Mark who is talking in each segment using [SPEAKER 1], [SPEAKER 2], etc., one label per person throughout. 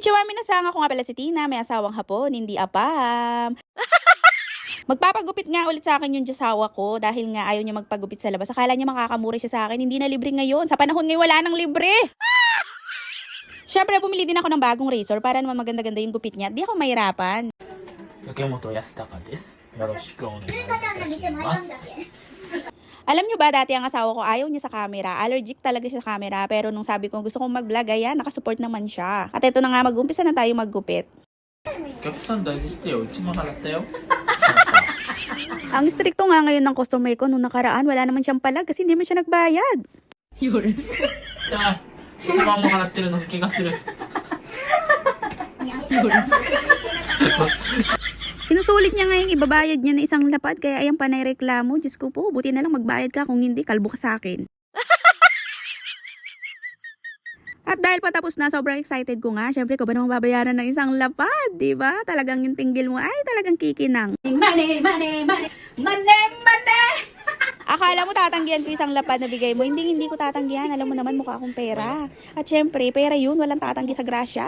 [SPEAKER 1] Konnichiwa minasanga, ko nga pala si Tina, may asawang hapon, hindi apam. Magpapagupit nga ulit sa akin yung jasawa ko dahil nga ayaw niya magpagupit sa labas. Akala niya makakamura siya sa akin, hindi na libre ngayon. Sa panahon ngayon wala nang libre. Syempre bumili din ako ng bagong razor para naman maganda-ganda yung gupit niya. Di ako mahirapan.
[SPEAKER 2] 竹本康隆です。よろしくお願いいたします。
[SPEAKER 1] Alam nyo ba, dati ang asawa ko ayaw niya sa camera. Allergic talaga siya sa camera. Pero nung sabi ko gusto kong mag-vlog, ayan, nakasupport naman siya. At eto na nga, mag-umpisa na tayo maggupit.
[SPEAKER 2] お客さん大事してよ。うちも払ったよ。
[SPEAKER 1] Ang stricto nga ngayon ng customer ko nung nakaraan, wala naman siyang palag kasi hindi man siya nagbayad.
[SPEAKER 2] あ、1万も払ってるの気がする。
[SPEAKER 1] Sinusulit niya nga yung ibabayad niya na isang lapad, kaya ayan panay reklamo. Diyos ko po, buti na lang magbayad ka, kung hindi, kalbo ka sa akin. At dahil patapos na, sobrang excited ko nga. Syempre, ko ba naman babayaran ng isang lapad, di ba? Talagang yung tinggil mo ay talagang kikinang. Money, money, money, money, money! Akala mo tatanggihan ko isang lapad na bigay mo. Hindi ko tatanggihan. Alam mo naman, mukha akong pera. At syempre, pera yun. Walang tatanggi sa grasya.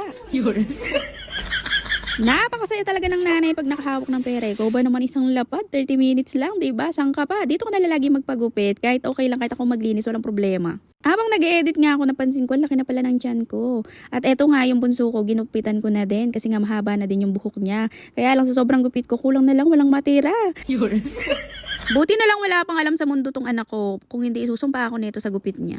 [SPEAKER 1] Napakasaya talaga ng nanay pag nakahawak ng pera. Ikaw ba naman isang lapad? 30 minutes lang, diba? Saan ka pa? Dito ko na lagi magpagupit. Kahit okay lang, kahit ako maglinis, walang problema. Habang nag-edit nga ako, napansin ko, laki na pala ng tiyan ko. At eto nga yung bunso ko, ginupitan ko na din kasi nga mahaba na din yung buhok niya. Kaya lang sa sobrang gupit ko, kulang na lang, walang matira. Buti na lang wala pang alam sa mundo tong anak ko. Kung hindi, isusumpa ako nito sa gupit niya.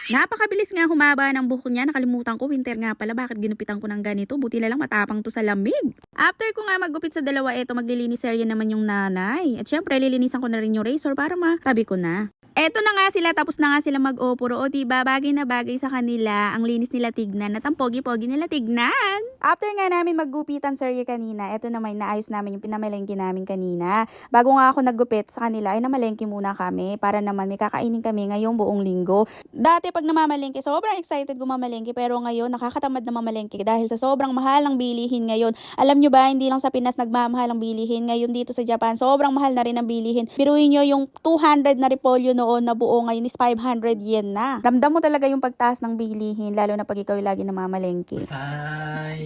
[SPEAKER 1] Napakabilis nga humaba ng buhok niya. Nakalimutan ko, winter nga pala. Bakit ginupitan ko ng ganito? Buti na lang matapang to sa lamig. After ko nga maggupit sa dalawa, eto maglilinis serye naman yung nanay. At syempre, lilinisan ko na rin yung razor para matabi ko na. Eto na nga sila, tapos na nga sila mag-opuro. O diba, bagay na bagay sa kanila. Ang linis nila tignan at ang pogi-pogi nila tignan. After nga namin maggupitan serye kanina, eto naman naayos namin yung pinamalengke namin kanina. Bago nga ako naggupit sa kanila, ay namalengke muna kami para naman may kakainin kami ngayong buong linggo. Dati pag namamalengke, sobrang excited gumamalengke, pero ngayon nakakatamad na mamalengke dahil sa sobrang mahal ng bilihin ngayon. Alam nyo ba, hindi lang sa Pinas nagmamahal ang bilihin. Ngayon dito sa Japan, sobrang mahal na rin ang bilihin. Biruin nyo yung 200 na repolyo noon na buo, ngayon is 500 yen na. Ramdam mo talaga yung pagtaas ng bilihin, lalo na pag ikaw yung lagi namamalengke.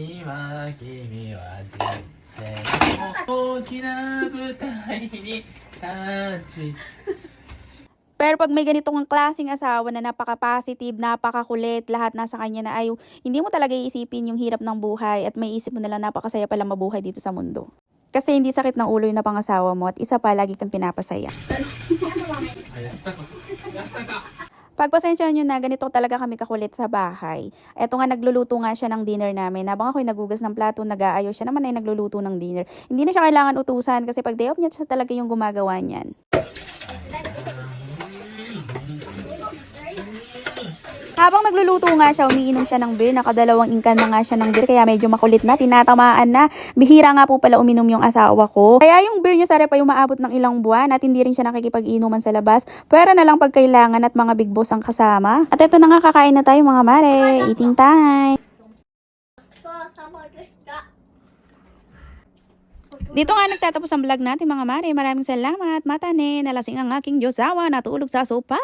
[SPEAKER 2] 今君は人生の大きな舞台に立ち
[SPEAKER 1] Pero pag may ganitong klaseng asawa na napaka-positive, napaka-kulit, lahat nasa kanya na ay hindi mo talaga iisipin yung hirap ng buhay at may isip mo na lang napakasaya pala mabuhay dito sa mundo. Kasi hindi sakit ng ulo yung napangasawa mo at isa pa lagi kang pinapasaya. Pagpasensyahan nyo na, ganito talaga kami kakulit sa bahay. Eto nga, nagluluto nga siya ng dinner namin. Habang ako'y nagugas ng plato, nag-aayos siya naman ay nagluluto ng dinner. Hindi na siya kailangan utusan kasi pag day off niya, siya talaga yung gumagawa niyan. Habang nagluluto nga siya, umiinom siya ng beer. Nakadalawang ingkan na nga siya ng beer, kaya medyo makulit na, tinatamaan na. Bihira nga po pala uminom yung asawa ko. Kaya yung beer niya sa rep ay umaabot ng ilang buwan at hindi rin siya nakikipag-inuman sa labas. Pwera na lang pag kailangan at mga big boss ang kasama. At eto na nga, kakain na tayo mga mare. Eating time. Dito nga nagtatapos ang vlog natin mga mare. Maraming salamat. Matane, nalasing ang aking Diyosawa, natulog sa sopa.